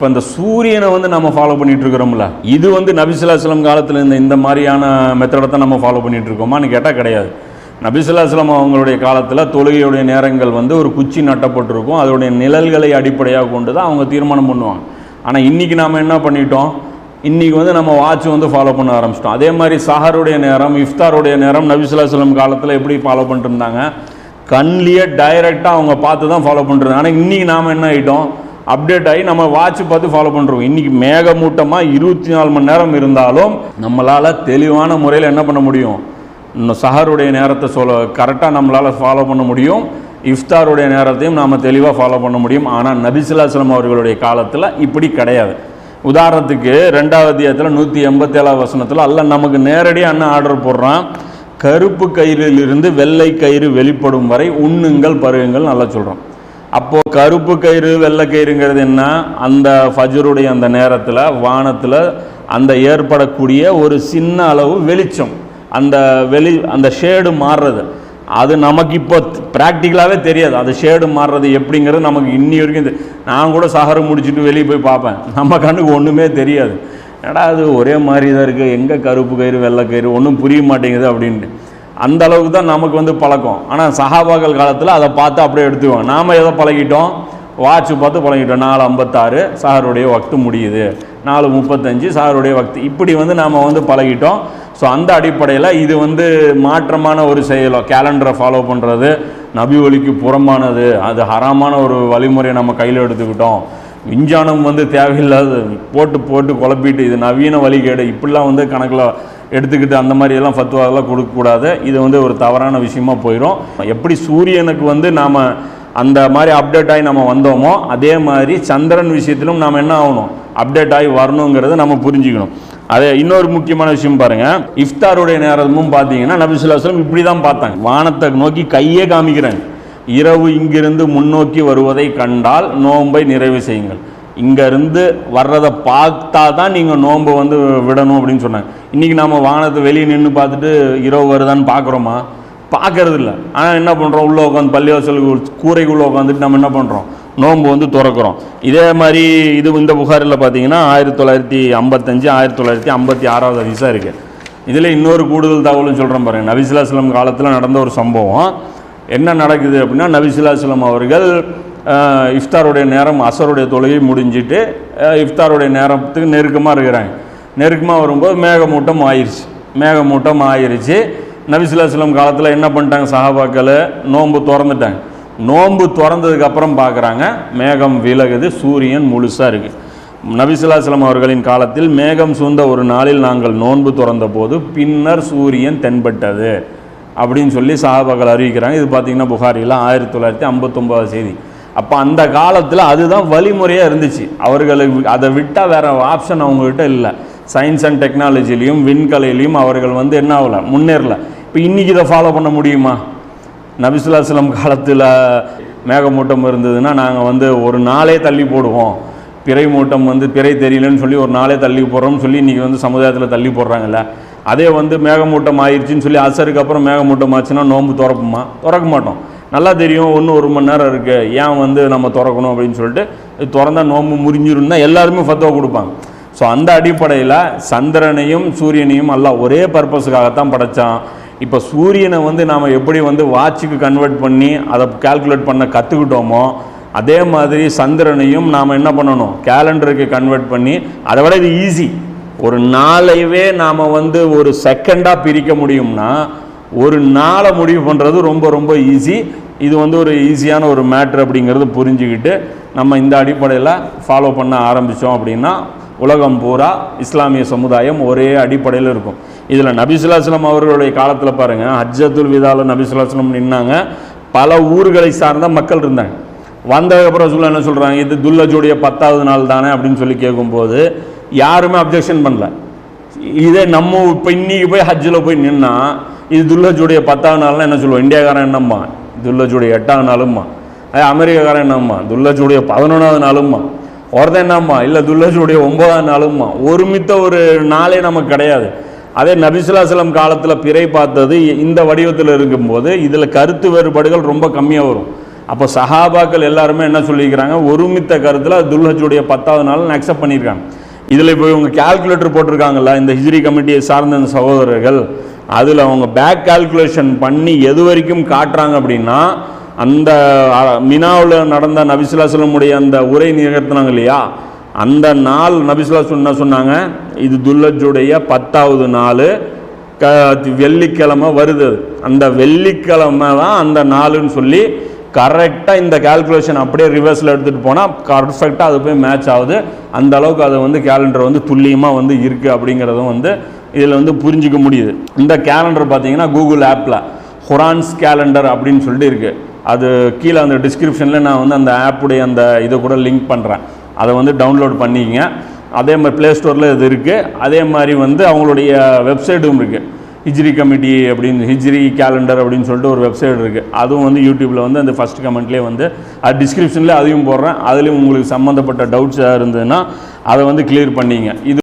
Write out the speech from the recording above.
இப்போ இந்த சூரியனை வந்து நம்ம ஃபாலோ பண்ணிட்டு இருக்கிறோம்ல, இது வந்து நபி ஸல்லல்லாஹு அலைஹி வஸல்லம் காலத்தில் இந்த மாதிரியான மெத்தடை தான் நம்ம ஃபாலோ பண்ணிட்டு இருக்கோமான்னு கேட்டால் கிடையாது. நபி ஸல்லல்லாஹு அலைஹி வஸல்லம் அவங்களுடைய காலத்தில் தொழுகையுடைய நேரங்கள் வந்து ஒரு குச்சி நட்டப்பட்டிருக்கும், அதோடைய நிழல்களை அடிப்படையாக கொண்டு தான் அவங்க தீர்மானம் பண்ணுவாங்க. ஆனால் இன்றைக்கி நாம் என்ன பண்ணிட்டோம், இன்றைக்கி வந்து நம்ம வாட்ச் வந்து ஃபாலோ பண்ண ஆரம்பிச்சிட்டோம். அதே மாதிரி சஹருடைய நேரம், இஃப்தாருடைய நேரம் நபி ஸல்லல்லாஹு அலைஹி வஸல்லம் காலத்தில் எப்படி ஃபாலோ பண்ணிட்டு இருந்தாங்க, கண்லேயே டைரெக்டாக அவங்க பார்த்து தான் ஃபாலோ பண்ணுறது. ஆனால் இன்றைக்கி நாம் என்ன ஆகிட்டோம், அப்டேட் ஆகி நம்ம வாட்ச் பார்த்து ஃபாலோ பண்ணுறோம். இன்றைக்கி மேகமூட்டமாக 24 மணி நேரம் இருந்தாலும் நம்மளால் தெளிவான முறையில் என்ன பண்ண முடியும், இன்னும் சஹருடைய நேரத்தை கரெக்டாக நம்மளால் ஃபாலோ பண்ண முடியும், இஃப்தாருடைய நேரத்தையும் நாம் தெளிவாக ஃபாலோ பண்ண முடியும். ஆனால் நபி ஸல்லல்லாஹு அலைஹி வஸல்லம் அவர்களுடைய காலத்தில் இப்படி கிடையாது. உதாரணத்துக்கு 2வது அத்தியாயத்தில் 187வது வசனத்தில் அல்லாஹ் நமக்கு நேரடியாக என்ன ஆர்டர் போடுறான், கருப்பு கயிறிலிருந்து வெள்ளை கயிறு வெளிப்படும் வரை உண்ணுங்கள் பருகுங்கள் நல்லா சொல்கிறோம். அப்போது கருப்பு கயிறு வெள்ளை கயிறுங்கிறது என்ன, அந்த ஃபஜ்ருடைய அந்த நேரத்தில் வானத்தில் அந்த ஏற்படக்கூடிய ஒரு சின்ன அளவு வெளிச்சம், அந்த ஷேடு மாறுறது, அது நமக்கு இப்போ ப்ராக்டிக்கலாகவே தெரியாது. அது ஷேடு மாறுறது எப்படிங்கிறது நமக்கு இன்னி வரைக்கும் நான் கூட சஹரு முடிச்சுட்டு வெளியே போய் பார்ப்பேன், நம்ம கண்ணுக்கு ஒன்றுமே தெரியாது. ஏடா அது ஒரே மாதிரி தான் இருக்குது, எங்கே கருப்பு கயிறு வெள்ளை கயிறு ஒன்றும் புரிய மாட்டேங்குது அப்படின்ட்டு. அந்த அளவுக்கு தான் நமக்கு வந்து பழக்கம். ஆனால் சஹாபாக்கள் காலத்தில் அதை பார்த்து அப்படியே எடுத்துக்குவோம். நாம் எதை பழகிட்டோம், வாட்ச் பார்த்து பழகிட்டோம். 4:56 சஹருடைய வக்து முடியுது, 4:35 சஹருடைய வக்து, இப்படி வந்து நாம் வந்து பழகிட்டோம். ஸோ அந்த அடிப்படையில் இது வந்து மாற்றமான ஒரு செயலோ, கேலண்டரை ஃபாலோ பண்ணுறது நபி வழிக்கு புறமானது, அது ஹராமான ஒரு வழிமுறையை நம்ம கையில் எடுத்துக்கிட்டோம். விஞ்ஞானம் வந்து தேவையில்லாது போட்டு குழப்பிட்டு இது நவீன வழிகேடு இப்படிலாம் வந்து கணக்கில் எடுத்துக்கிட்டு அந்த மாதிரியெல்லாம் ஃபத்வாவெல்லாம் கொடுக்கக்கூடாது. இது வந்து ஒரு தவறான விஷயமா போயிடும். எப்படி சூரியனுக்கு வந்து நாம் அந்த மாதிரி அப்டேட் ஆகி நம்ம வந்தோமோ, அதே மாதிரி சந்திரன் விஷயத்திலும் நாம் என்ன ஆகணும், அப்டேட் ஆகி வரணுங்கிறத நம்ம புரிஞ்சுக்கணும். அதே இன்னொரு முக்கியமான விஷயம் பாருங்கள், இஃப்தாருடைய நேரமும் பார்த்தீங்கன்னா நபி ஸல்லல்லாஹு அலைஹி வஸல்லம் இப்படி தான் பார்த்தாங்க, வானத்தை நோக்கி கையே காமிக்கிறாங்க. இரவு இங்கிருந்து முன்னோக்கி வருவதை கண்டால் நோன்பை நிறைவு செய்யுங்கள், இங்கேருந்து வர்றதை பார்த்தா தான் நீங்கள் நோன்பை வந்து விடணும் அப்படின்னு சொன்னாங்க. இன்றைக்கி நம்ம வானத்தை வெளியே நின்று பார்த்துட்டு இரவு வருதான்னு பார்க்குறோமா, பார்க்கறது இல்லை. ஆனால் என்ன பண்ணுறோம், உள்ளே உட்காந்து பள்ளிவாசல் கூரைக்குள்ளே உட்காந்துட்டு நம்ம என்ன பண்ணுறோம், நோன்பு வந்து திறக்கிறோம். இதே மாதிரி இது இந்த புகாரில் பார்த்தீங்கன்னா 1955 1956வது ஹதீஸாக இருக்குது. இதில் இன்னொரு கூடுதல் தகவலும் சொல்கிறேன் பாருங்கள். நபி ஸல்லல்லாஹு அலைஹி வஸல்லம் காலத்தில் நடந்த ஒரு சம்பவம் என்ன நடக்குது அப்படின்னா, நபி ஸல்லல்லாஹு அலைஹி வஸல்லம் அவர்கள் இஃப்தாருடைய நேரம் அசருடைய தொழுகை முடிஞ்சிட்டு இஃப்தாருடைய நேரத்துக்கு நெருக்கமாக இருக்கிறாங்க. நெருக்கமாக வரும்போது மேகமூட்டம் ஆயிடுச்சு. நபி ஸல்லல்லாஹு அலைஹி வஸல்லம் காலத்தில் என்ன பண்ணிட்டாங்க, சஹாபாக்கள் நோன்பு திறந்துட்டாங்க. நோன்பு திறந்ததுக்கப்புறம் பார்க்குறாங்க மேகம் விலகுது, சூரியன் முழுசாக இருக்குது. நபி ஸல்லல்லாஹு அலைஹி வஸல்லம் அவர்களின் காலத்தில் மேகம் சூழ்ந்த ஒரு நாளில் நாங்கள் நோன்பு திறந்த போது பின்னர் சூரியன் தென்பட்டது அப்படின்னு சொல்லி சஹாபாக்கள் அறிவிக்கிறாங்க. இது பார்த்திங்கன்னா புகாரியில் 1959 செய்தி. அப்போ அந்த காலத்தில் அதுதான் வழிமுறையாக இருந்துச்சு. அவர்களுக்கு அதை விட்டால் வேறு ஆப்ஷன் அவங்ககிட்ட இல்லை. சயின்ஸ் அண்ட் டெக்னாலஜிலையும் விண்கலையிலையும் அவர்கள் வந்து என்ன ஆகலை, முன்னேறல. இப்போ இன்றைக்கி இதை ஃபாலோ பண்ண முடியுமா? நபி ஸல்லல்லாஹு அலைஹி வஸல்லம் காலத்தில் மேகமூட்டம் இருந்ததுன்னா நாங்கள் வந்து ஒரு நாளே தள்ளி போடுவோம், பிறை மூட்டம் வந்து பிறை தெரியலன்னு சொல்லி ஒரு நாளே தள்ளி போடுறோம்னு சொல்லி இன்றைக்கி வந்து சமுதாயத்தில் தள்ளி போடுறாங்கல்ல. அதே வந்து மேகமூட்டம் ஆயிடுச்சின்னு சொல்லி அசருக்கு அப்புறம் மேகமூட்டம் ஆச்சுன்னா நோன்பு திறக்க மாட்டோம். நல்லா தெரியும், இன்னும் 1 மணி நேரம் இருக்குது, ஏன் வந்து நம்ம திறக்கணும் அப்படின்னு சொல்லிட்டு திறந்தா நோன்பு முறிஞ்சிருந்தா எல்லாருமே ஃபத்வா கொடுப்பாங்க. ஸோ அந்த அடிப்படையில் சந்திரனையும் சூரியனையும் அல்லாஹ் ஒரே பர்பஸுக்காகத்தான் படைத்தான். இப்போ சூரியனை வந்து நாம் எப்படி வந்து வாட்சுக்கு கன்வெர்ட் பண்ணி அதை கால்குலேட் பண்ண கற்றுக்கிட்டோமோ, அதே மாதிரி சந்திரனையும் நாம் என்ன பண்ணணும், கேலண்டருக்கு கன்வெர்ட் பண்ணி, அதை விட இது ஈஸி. ஒரு நாளையவே நாம் வந்து ஒரு செகண்டாக பிரிக்க முடியும்னா ஒரு நாளை முடிவு பண்ணுறது ரொம்ப ரொம்ப ஈஸி. இது வந்து ஒரு ஈஸியான ஒரு மேட்ரு அப்படிங்கிறது புரிஞ்சுக்கிட்டு நம்ம இந்த அடிப்படையில் ஃபாலோ பண்ண ஆரம்பித்தோம் அப்படின்னா உலகம் பூரா இஸ்லாமிய சமுதாயம் ஒரே அடிப்படையில் இருக்கும். இதில் நபி ஸல்லல்லாஹு அலைஹி வஸல்லம் அவர்களுடைய காலத்தில் பாருங்கள், ஹஜ்ஜத்துல் விதாவில் நபி ஸல்லல்லாஹு அலைஹி வஸல்லம் நின்னாங்க. பல ஊர்களை சார்ந்த மக்கள் இருந்தாங்க. வந்ததுக்கப்புறம் சொல்ல என்ன சொல்கிறாங்க, இது துல்லஜுடைய 10வது நாள் தானே அப்படின்னு சொல்லி கேட்கும்போது யாருமே அப்ஜெக்ஷன் பண்ணல. இதே நம்ம இப்போ இன்றைக்கி போய் ஹஜ்ஜில் போய் நின்னா இது துல்லஜுடைய 10வது நாள்னா என்ன சொல்லுவோம், இந்தியாக்காரன் என்னம்மா துல்லஜுடைய 8வது நாளும்மா, அமெரிக்காக்காரன் என்னம்மா துல்லஜுடைய 11வது நாளும்மா, ஒருத்தன் என்னம்மா இல்லை துல்லஜுடைய 9வது நாளும்மா. ஒருமித்த ஒரு நாளே நமக்கு கிடையாது. அதே நபி ஸல்லல்லாஹு அலைஹி வஸல்லம் காலத்தில் பிறை பார்த்தது இந்த வடிவத்தில் இருக்கும்போது இதில் கருத்து வேறுபாடுகள் ரொம்ப கம்மியாக வரும். அப்போ சஹாபாக்கள் எல்லாருமே என்ன சொல்லியிருக்கிறாங்க, ஒருமித்த கருத்தில் துல்ஹஜ்ஜுடைய 10வது நாள் அக்செப்ட் பண்ணியிருக்காங்க. இதில் இப்போ இவங்க கால்குலேட்டர் போட்டிருக்காங்கல்ல, இந்த ஹிஜ்ரி கமிட்டியை சார்ந்த இந்த சகோதரர்கள், அதில் அவங்க பேக் கால்குலேஷன் பண்ணி எது வரைக்கும் காட்டுறாங்க அப்படின்னா, அந்த மினாவில் நடந்த நபி ஸல்லல்லாஹு அலைஹி வஸல்லம் அந்த உரை நிகழ்த்தினாங்க இல்லையா, அந்த நாள் நபி ஸல்லல்லாஹு அலைஹி வஸல்லம் சொன்னாங்க, இது துல்ஹஜ்ஜுடைய 10வது நாள், வெள்ளிக்கிழமை வருது, அந்த வெள்ளிக்கிழமை தான் அந்த நாளுன்னு சொல்லி கரெக்டாக இந்த கால்குலேஷன் அப்படியே ரிவர்ஸில் எடுத்துகிட்டு போனால் பர்ஃபெக்டாக அது போய் மேட்ச் ஆகுது. அந்த அளவுக்கு அது வந்து கேலண்டர் வந்து துல்லியமாக வந்து இருக்குது அப்படிங்கிறதும் வந்து இதில் வந்து புரிஞ்சிக்க முடியுது. இந்த கேலண்டர் பார்த்தீங்கன்னா கூகுள் ஆப்பில் குரான்ஸ் கேலண்டர் அப்படின்னு சொல்லிட்டு இருக்குது. அது கீழே அந்த டிஸ்கிரிப்ஷனில் நான் வந்து அந்த ஆப்புடைய அந்த இதை கூட லிங்க் பண்ணுறேன், அதை வந்து டவுன்லோட் பண்ணிக்கங்க. அதே மாதிரி ப்ளே ஸ்டோரில் இது இருக்குது. அதே மாதிரி வந்து அவங்களுடைய வெப்சைட்டும் இருக்குது, ஹிஜ்ரி கமிட்டி அப்படின்னு, ஹிஜ்ரி கேலண்டர் அப்படின்னு சொல்லிட்டு ஒரு வெப்சைட் இருக்குது. அதுவும் வந்து யூடியூப்பில் வந்து அந்த ஃபஸ்ட் கமெண்ட்லேயே வந்து அது டிஸ்கிரிப்ஷனில் அதையும் போடுறேன். அதுலேயும் உங்களுக்கு சம்மந்தப்பட்ட டவுட்ஸ் இருந்ததுன்னா அதை வந்து கிளியர் பண்ணிங்க. இது